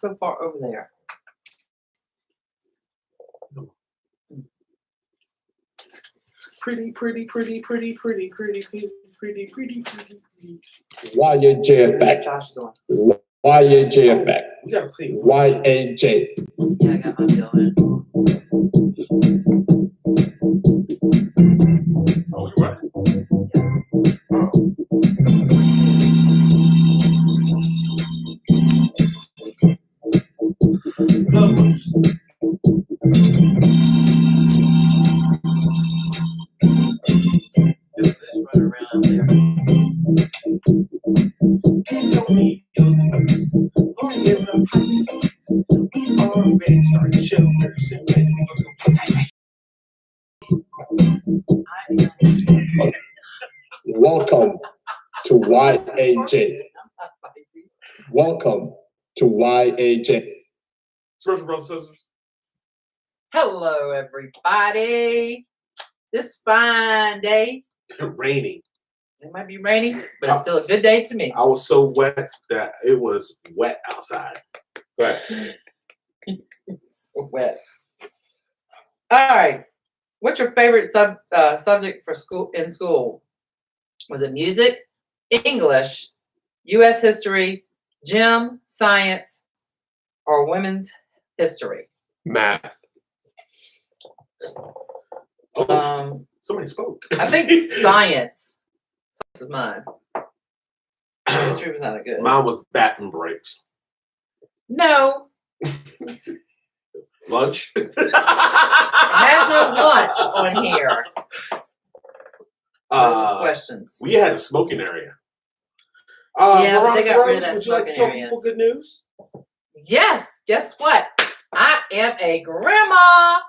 so far over there. Pretty. YAJ effect. Josh is on. YAJ effect. We gotta clean. YAJ. Yeah, I got my bill in. Oh, you right. Just run around there. Tony is a goose. Lori is a Pisces. We are ready to start the show very soon. Welcome to YAJ. Welcome to YAJ. Special brothers and sisters. Hello, everybody. This fine day. Raining. It might be rainy, but it's still a good day to me. I was so wet that it was wet outside. But So wet. All right. What's your favorite subject for school in school? Was it music, English, U.S. history, gym, science, or women's history? Math. Somebody spoke. I think science. Science was mine. History was not that good. Mine was bathroom breaks. No, Lunch. it has no lunch on here. Those are questions. We had a smoking area. Yeah, but they got rid of that would you like to smoking tell area. people good news? Yes, guess what? I am a grandma.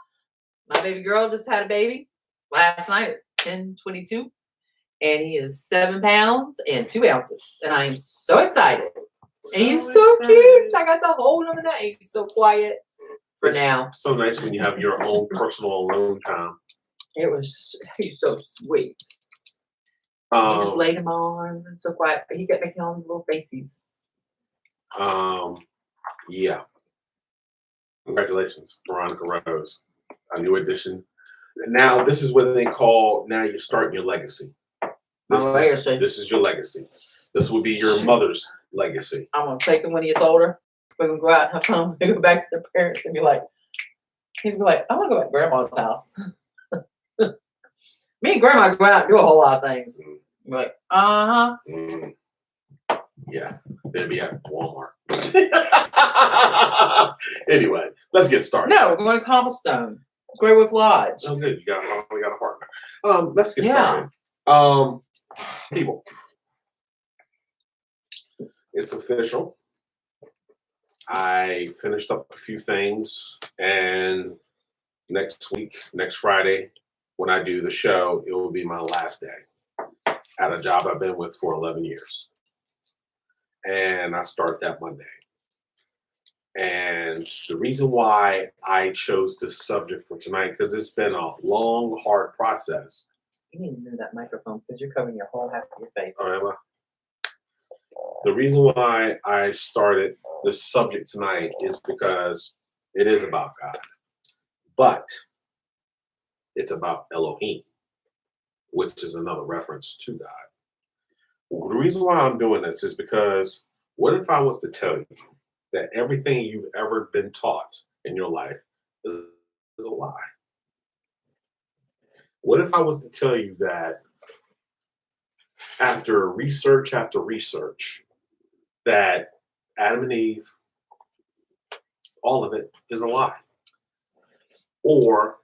My baby girl just had a baby last night at 10:22, and he is 7 pounds and 2 ounces, and I am so excited. And he's so cute. I got to hold him, and he's so quiet for It's now. so nice when you have your own personal alone time. He's so sweet. He just laid him on and so quiet. He kept making all these little faces. Yeah. Congratulations, Veronica Rose. A new addition. Now this is what they call, now you're starting your legacy. This is your legacy. This will be your mother's legacy. I'm gonna take him when he gets older. We're gonna go out and have fun. We go back to their parents and be like, he's gonna be like, I wanna go back to grandma's house. Me and grandma go out and do a whole lot of things. We're like, uh-huh. Yeah, they'll be at Walmart. Anyway, let's get started. No, we're going to Cobblestone, Graywood Lodge. Oh, good. We got an apartment. Let's get Yeah. started. People, it's official. I finished up a few things, and next week, next Friday, when I do the show, it will be my last day at a job I've been with for 11 years. And I start that Monday. And the reason why I chose this subject for tonight, because it's been a long, hard process. You need to move that microphone because you're covering your whole half of your face. All right, well, the reason why I started this subject tonight is because it is about God, but it's about Elohim, which is another reference to God. The reason why I'm doing this is because what if I was to tell you that everything you've ever been taught in your life is a lie? What if I was to tell you that after research, that Adam and Eve, all of it is a lie? Or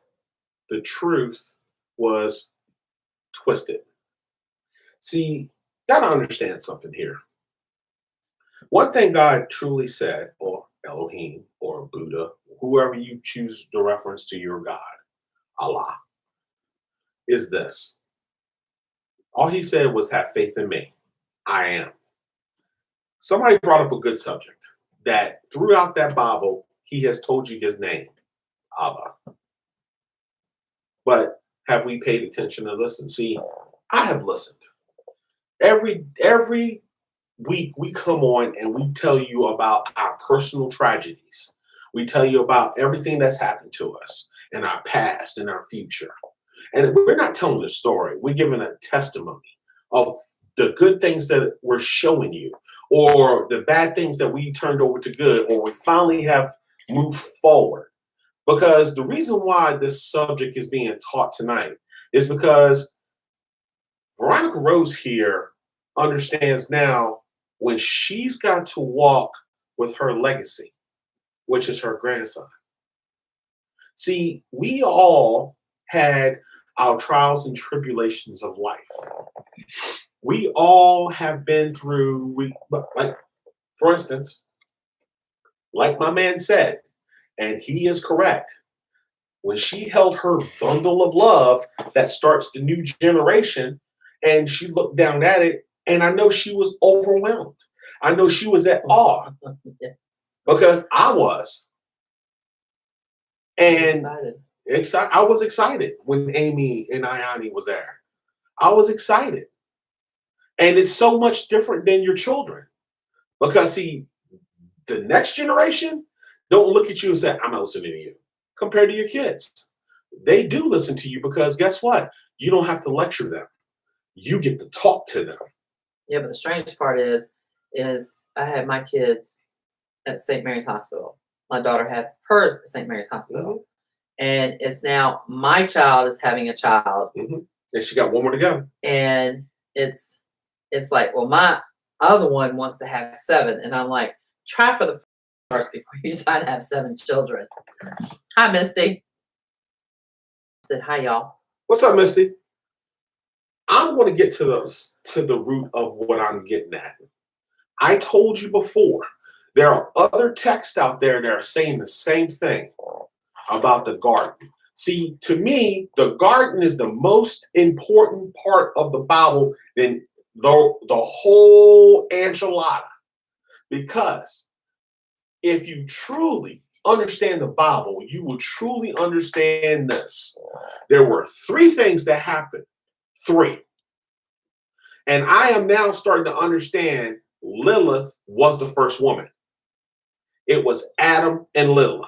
the truth was twisted? See, gotta understand something here. One thing God truly said, or Elohim, or Buddha, whoever you choose to reference to your God, Allah, is this. All he said was, have faith in me. I am. Somebody brought up a good subject, that throughout that Bible, he has told you his name, Abba. But have we paid attention to listen? See, I have listened. Every we come on and we tell you about our personal tragedies. We tell you about everything that's happened to us in our past and our future. And we're not telling a story. We're giving a testimony of the good things that we're showing you, or the bad things that we turned over to good, or we finally have moved forward. Because the reason why this subject is being taught tonight is because Veronica Rose here understands now when she's got to walk with her legacy, which is her grandson. See, we all had our trials and tribulations of life. We all have been through, like, for instance, like my man said, and he is correct, when she held her bundle of love that starts the new generation, and she looked down at it, and I know she was overwhelmed. I know she was at awe because I was. And I was excited when Amy and Ayani was there. I was excited. And it's so much different than your children. Because see, the next generation don't look at you and say, I'm not listening to you, compared to your kids. They do listen to you because guess what? You don't have to lecture them. You get to talk to them. Yeah, but the strangest part is I had my kids at St. Mary's Hospital. My daughter had hers at St. Mary's Hospital. And it's now my child is having a child. And she got one more to go. And it's like, well, my other one wants to have 7. And I'm like, try for the first before you decide to have 7 children. Hi, Misty. I said, hi, y'all. What's up, Misty? I'm going to get to the root of what I'm getting at. I told you before, there are other texts out there that are saying the same thing about the garden. See, to me, the garden is the most important part of the Bible than the whole enchilada. Because if you truly understand the Bible, you will truly understand this. There were 3 things that happened. 3. And I am now starting to understand Lilith was the first woman. It was Adam and Lilith.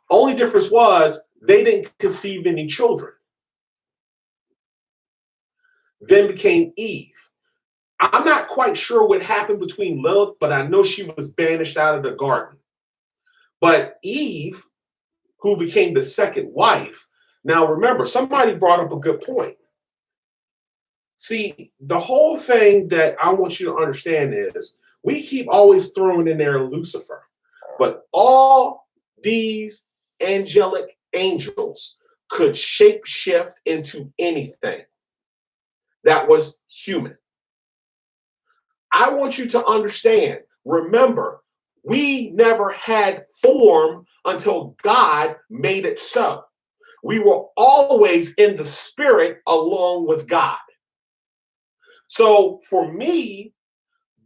Only difference was they didn't conceive any children. Then became Eve. I'm not quite sure what happened between Lilith, but I know she was banished out of the garden. But Eve, who became the second wife, now remember, somebody brought up a good point. See, the whole thing that I want you to understand is we keep always throwing in there Lucifer, but all these angelic angels could shape shift into anything that was human. I want you to understand, remember, we never had form until God made it so. We were always in the spirit along with God. So for me,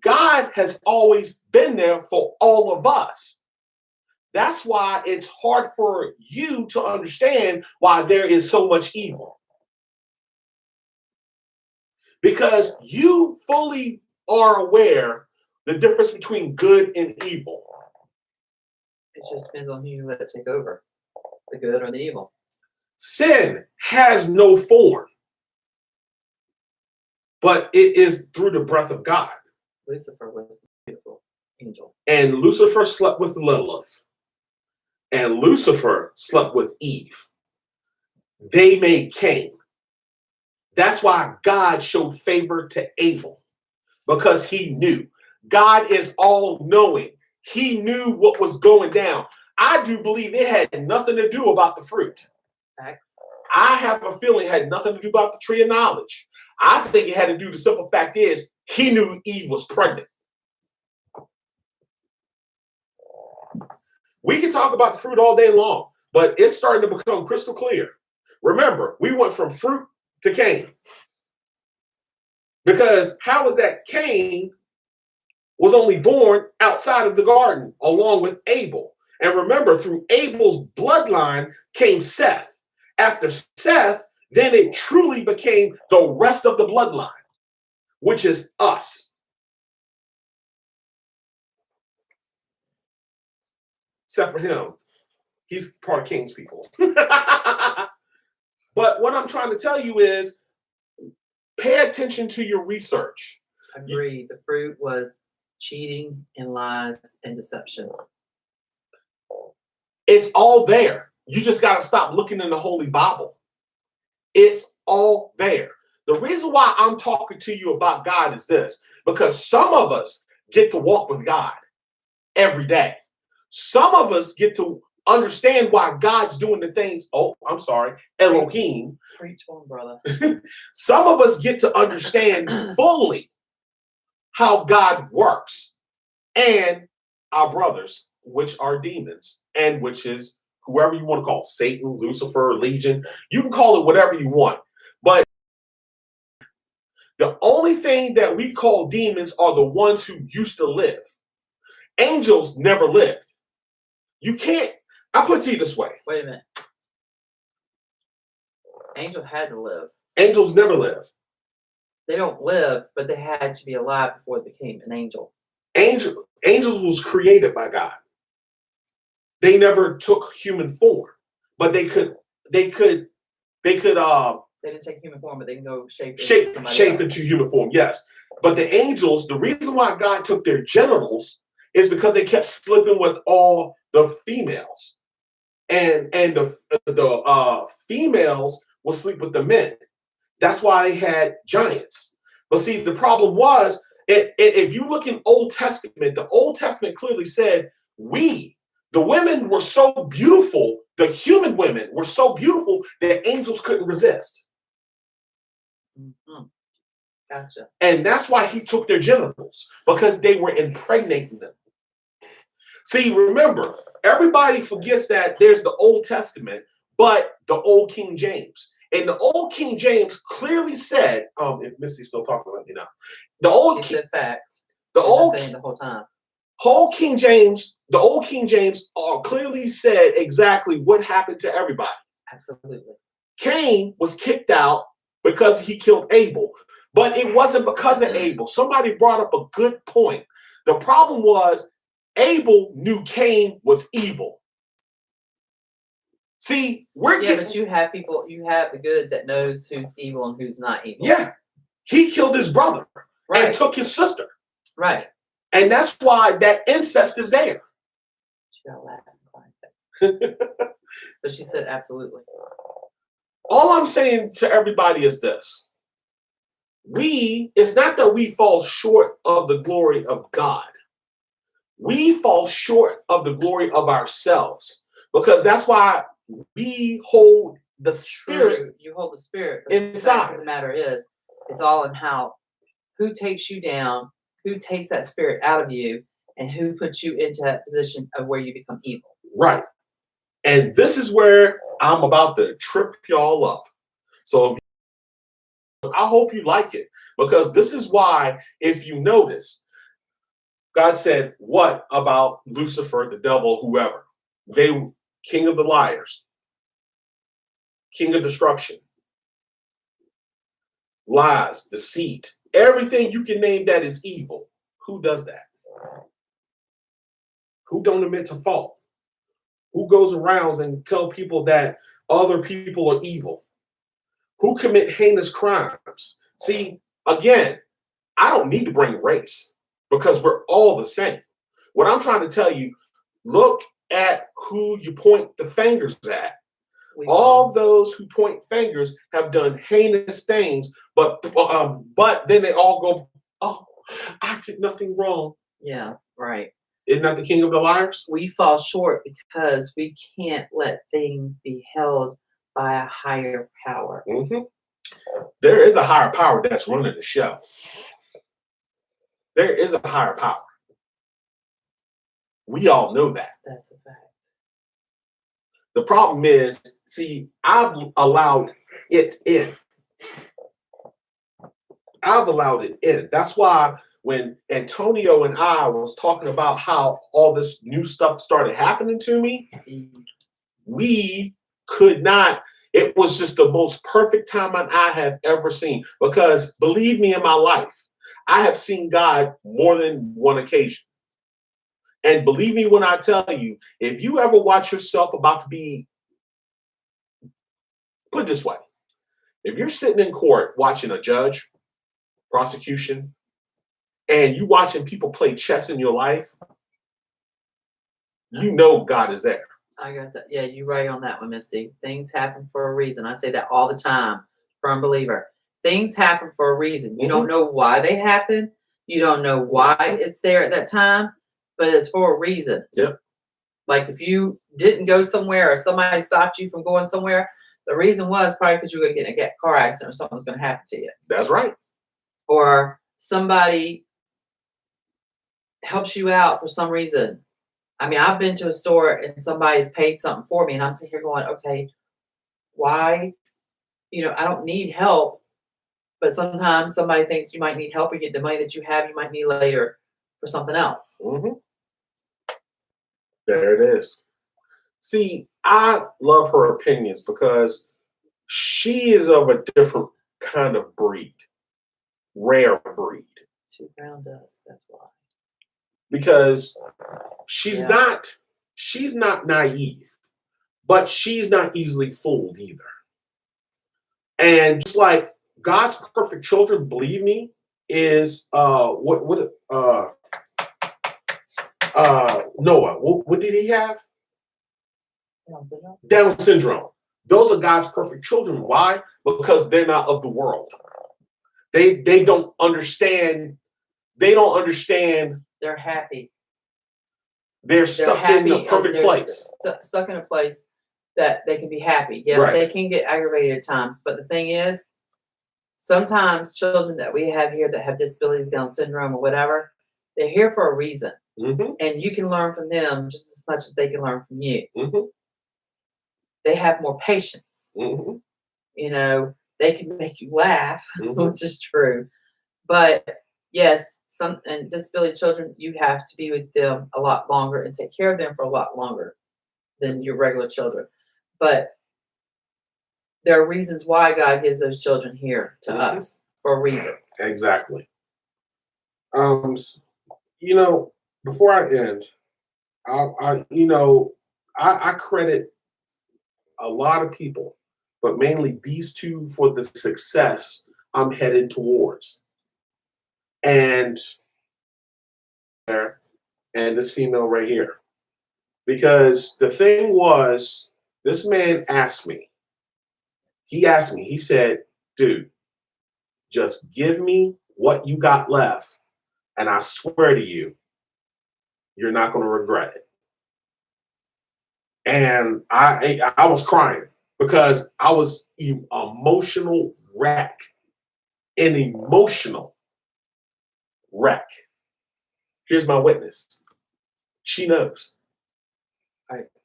God has always been there for all of us. That's why it's hard for you to understand why there is so much evil. Because you fully are aware the difference between good and evil. It just depends on who you let take over, the good or the evil. Sin has no form, but it is through the breath of God. Lucifer was the beautiful angel. And Lucifer slept with Lilith. And Lucifer slept with Eve. They made Cain. That's why God showed favor to Abel. Because he knew. God is all-knowing. He knew what was going down. I do believe it had nothing to do about the fruit. Facts. I have a feeling it had nothing to do about the tree of knowledge. I think it had to do, the simple fact is, he knew Eve was pregnant. We can talk about the fruit all day long, but it's starting to become crystal clear. Remember, we went from fruit to Cain. Because how is that Cain was only born outside of the garden along with Abel? And remember, through Abel's bloodline came Seth. After Seth, then it truly became the rest of the bloodline. which is us. Except for him. He's part of King's people. But what I'm trying to tell you is pay attention to your research. Agreed. The fruit was cheating and lies and deception. It's all there. You just got to stop looking in the Holy Bible. It's all there. The reason why I'm talking to you about God is this, because some of us get to walk with God every day. Some of us get to understand why God's doing the things. Oh, I'm sorry, Elohim. Preach one, brother. Some of us get to understand fully how God works, and our brothers, which are demons, and which is whoever you want to call, Satan, Lucifer, Legion. You can call it whatever you want. But the only thing that we call demons are the ones who used to live. Angels never lived. You can't, I put it to you this way. Wait a minute. Angel had to live. Angels never live. They don't live, but they had to be alive before they became an angel. Angels was created by God. They never took human form, but they didn't take human form, but they can go shape into human form, yes. But the angels, the reason why God took their genitals is because they kept slipping with all the females. And the females will sleep with the men. That's why they had giants. But see, the problem was, if you look in Old Testament, the Old Testament clearly said the women were so beautiful, the human women were so beautiful that angels couldn't resist. Mm-hmm. Gotcha. And that's why he took their genitals, because they were impregnating them. See, remember, everybody forgets that there's the Old Testament, but the Old King James. And the Old King James clearly said, if Misty's still talking, let me know. The old said facts. The old saying the whole time. Old King James clearly said exactly what happened to everybody. Absolutely. Cain was kicked out because he killed Abel, but it wasn't because of Abel. Somebody brought up a good point. The problem was Abel knew Cain was evil. See, but you have the good that knows who's evil and who's not evil. Yeah. He killed his brother and took his sister. Right. And that's why that incest is there. She got laughing. But she said absolutely. All I'm saying to everybody is this. It's not that we fall short of the glory of God. We fall short of the glory of ourselves, because that's why we hold the Spirit. You hold the Spirit inside. The fact of the matter is, it's all in who takes you down, who takes that spirit out of you, and who puts you into that position of where you become evil. Right. And this is where I'm about to trip y'all up. So I hope you like it, because this is why, if you notice, God said, what about Lucifer, the devil, whoever? They king of the liars, king of destruction, lies, deceit, everything you can name that is evil. Who does that? Who don't admit to fault? Who goes around and tell people that other people are evil? Who commit heinous crimes? See, again, I don't need to bring race, because we're all the same. What I'm trying to tell you, look at who you point the fingers at. All those who point fingers have done heinous things, but then they all go, oh, I did nothing wrong. Yeah, right. Isn't that the king of the liars? We fall short because we can't let things be held by a higher power. Mm-hmm. There is a higher power that's running the show. There is a higher power. We all know that. That's a fact. The problem is, see, I've allowed it in. I've allowed it in. That's why when Antonio and I was talking about how all this new stuff started happening to me, we could not. It was just the most perfect time I have ever seen. Because believe me, in my life, I have seen God more than one occasion. And believe me when I tell you, if you ever watch yourself about to be, put it this way, if you're sitting in court watching a judge, prosecution, and you watching people play chess in your life, you know God is there. I got that. Yeah, you're right on that one, Misty. Things happen for a reason. I say that all the time for unbeliever. Things happen for a reason. You don't know why they happen. You don't know why it's there at that time, but it's for a reason. Yep. Like if you didn't go somewhere or somebody stopped you from going somewhere, the reason was probably because you were going to get in a car accident or something was going to happen to you. That's right. Or somebody helps you out for some reason. I mean, I've been to a store and somebody's paid something for me, and I'm sitting here going, okay, why? You know, I don't need help, but sometimes somebody thinks you might need help or get the money that you have, you might need later for something else. Mm-hmm. There it is. See, I love her opinions because she is of a different kind of breed, rare breed. She found us, that's why. Because she's Yeah. not naive, but she's not easily fooled either. And just like God's perfect children, believe me, is Noah. What did he have? Down syndrome. Those are God's perfect children. Why? Because they're not of the world. They don't understand. They don't understand. They're happy. They're stuck in a perfect place. Stuck in a place that they can be happy. Yes, Right. they can get aggravated at times, but the thing is, sometimes children that we have here that have disabilities, Down syndrome or whatever, they're here for a reason. Mm-hmm. And you can learn from them just as much as they can learn from you. Mm-hmm. They have more patience. Mm-hmm. You know, they can make you laugh, Mhm. which is true. But yes, some and disability children, you have to be with them a lot longer and take care of them for a lot longer than your regular children. But there are reasons why God gives those children here to Mhm. us for a reason. Exactly. You know, before I end, I credit a lot of people, but mainly these two for the success I'm headed towards. And this female right here. Because the thing was, this man asked me, he said, dude, just give me what you got left, and I swear to you, you're not going to regret it. And I was crying because I was emotional wreck. An emotional wreck. Here's my witness. She knows.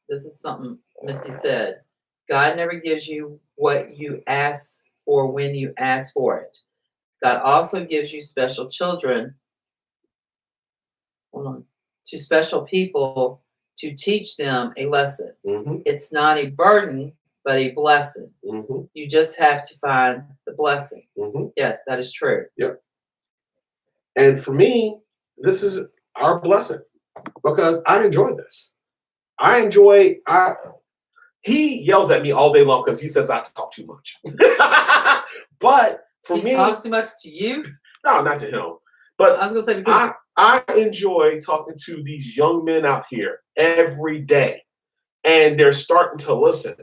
This is something Misty said. God never gives you what you ask for when you ask for it. God also gives you special children, to special people to teach them a lesson. Mm-hmm. It's not a burden, but a blessing. Mm-hmm. You just have to find the blessing. Mm-hmm. Yes, that is true. Yep. And for me, this is our blessing because I enjoy this. He yells at me all day long because he says I talk too much. But for He me, talks too much to you. no, not to him. But I was gonna say because I enjoy talking to these young men out here every day, and they're starting to listen.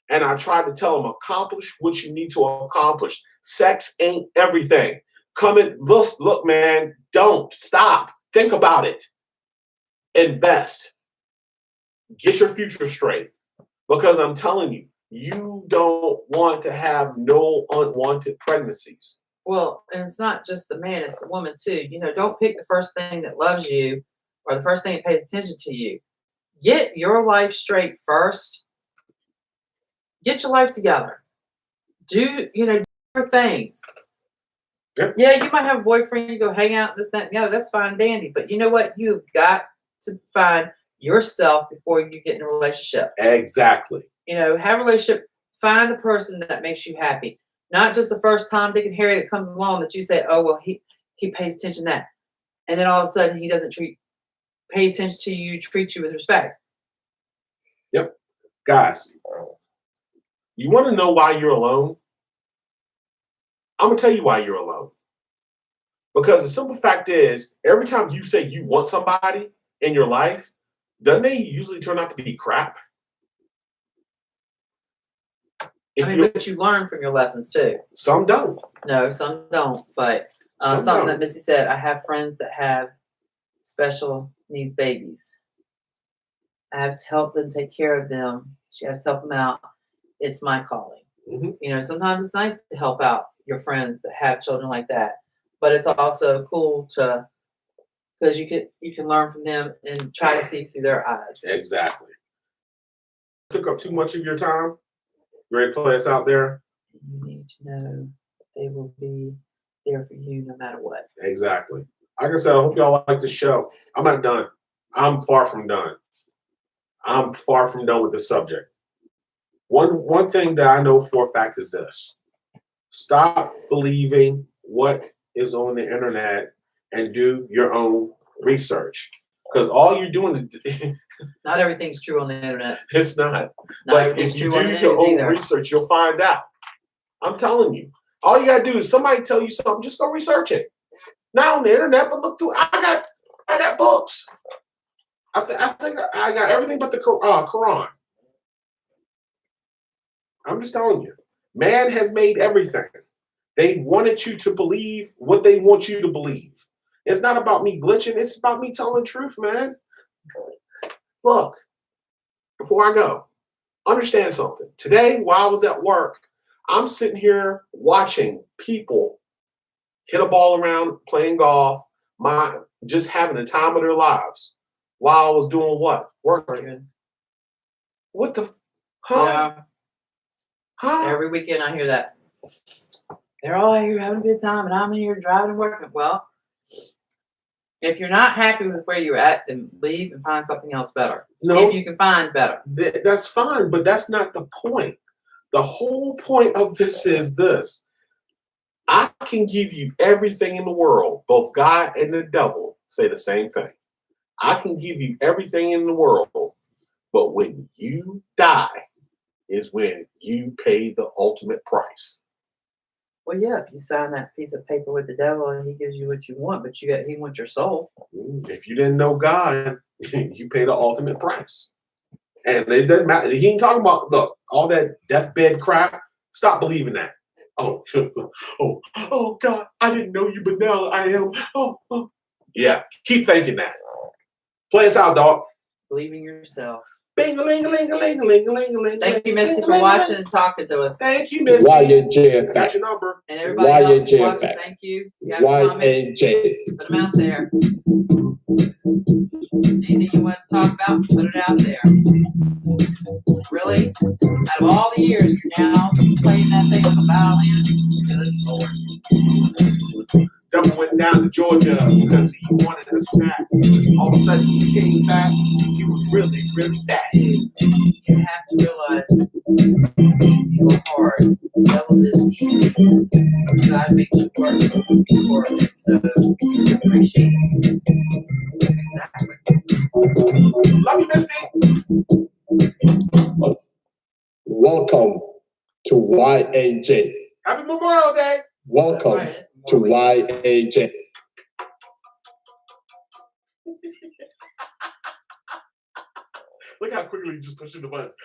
And I try to tell them, accomplish what you need to accomplish. Sex ain't everything. Come and look, man. Don't stop. Think about it. Invest. Get your future straight. Because I'm telling you, you don't want to have no unwanted pregnancies. well, and it's not just the man, it's the woman too. You know, don't pick the first thing that loves you or the first thing that pays attention to you. Get your life straight first. Get your life together. Do your things. Yeah. Yeah, you might have a boyfriend, you go hang out, this, that, and the other. That's fine, dandy. But you know what? You've got to find yourself before you get in a relationship. Exactly. Have a relationship. Find the person that makes you happy. Not just the first Tom, Dick, and Harry that comes along that you say, oh, well, he pays attention to that. And then all of a sudden he doesn't pay attention to you, treat you with respect. Guys, you want to know why you're alone? I'm going to tell you why you're alone. Because the simple fact is, every time you say you want somebody in your life, doesn't they usually turn out to be crap? But you learn from your lessons too. Some don't. No, some don't. But Some something don't. that Missy said, I have friends that have special needs babies. I have to help them, take care of them. She has to help them out. It's my calling. Mhm. Sometimes it's nice to help out your friends that have children like that, but it's also cool because you can learn from them and try to see through their eyes. Exactly. Took up too much of your time. You ready to play us out there? You need to know they will be there for you no matter what. Exactly. Like I said, I hope y'all like the show. I'm not done. I'm far from done. I'm far from done with this subject. One thing that I know for a fact is this. Stop believing what is on the internet and do your own research. Because all you're doing is Not everything's true on the internet. it's not. Not But everything's if you true on do the your news own either. research, you'll find out. I'm telling you. All you gotta do is somebody tell you something, just go research it. Not on the internet, but look through. I got books. I think I got everything but the Quran. I'm just telling you. Man has made everything. They wanted you to believe what they want you to believe. It's not about me glitching. It's about me telling the truth, man. Look, before I go, understand something. Today, while I was at work, I'm sitting here watching people hit a ball around, playing golf, just having the time of their lives while I was doing what? Working. What the? Huh? Yeah. Huh? Every weekend I hear that. They're all here having a good time, and I'm here driving and working. Well, if you're not happy with where you're at, then leave and find something else better. No. If you can find better. That's fine, but that's not the point. The whole point of this is this. I can give you everything in the world. Both God and the devil say the same thing. I can give you everything in the world, but when you die is when you pay the ultimate price. Well, yeah, if you sign that piece of paper with the devil and he gives you what you want, but he wants your soul. If you didn't know God, you pay the ultimate price. And it doesn't matter. He ain't talking about, look, all that deathbed crap. Stop believing that. Oh, God, I didn't know you, but now I am. Oh. Yeah, keep thinking that. Play us out, dog. Believe in yourselves. Bing-a-ling-a-ling-a-ling-a-ling-a-ling. Thank you, Misty, for watching and talking to us. Thank you, Misty. YAJ I got effect. your number. And everybody else YAJ watching, effect. thank you. If you have any comments, YAJ. put them out there. Anything you want us to talk about, put it out there. Really? Out of all the years, you're now playing that thing on a violin? Good Lord. Devil went down to Georgia because he wanted a snack. All of a sudden, he came back. He was really, really fat. Dude, you have to realize easy or hard. Devil is easy. God makes you work for it. So appreciate it. Exactly. Love you, Misty. Welcome to YAJ. Happy Memorial Day. Welcome Right, it's to more weeks. YAJ. Look how quickly you just pushing the buttons.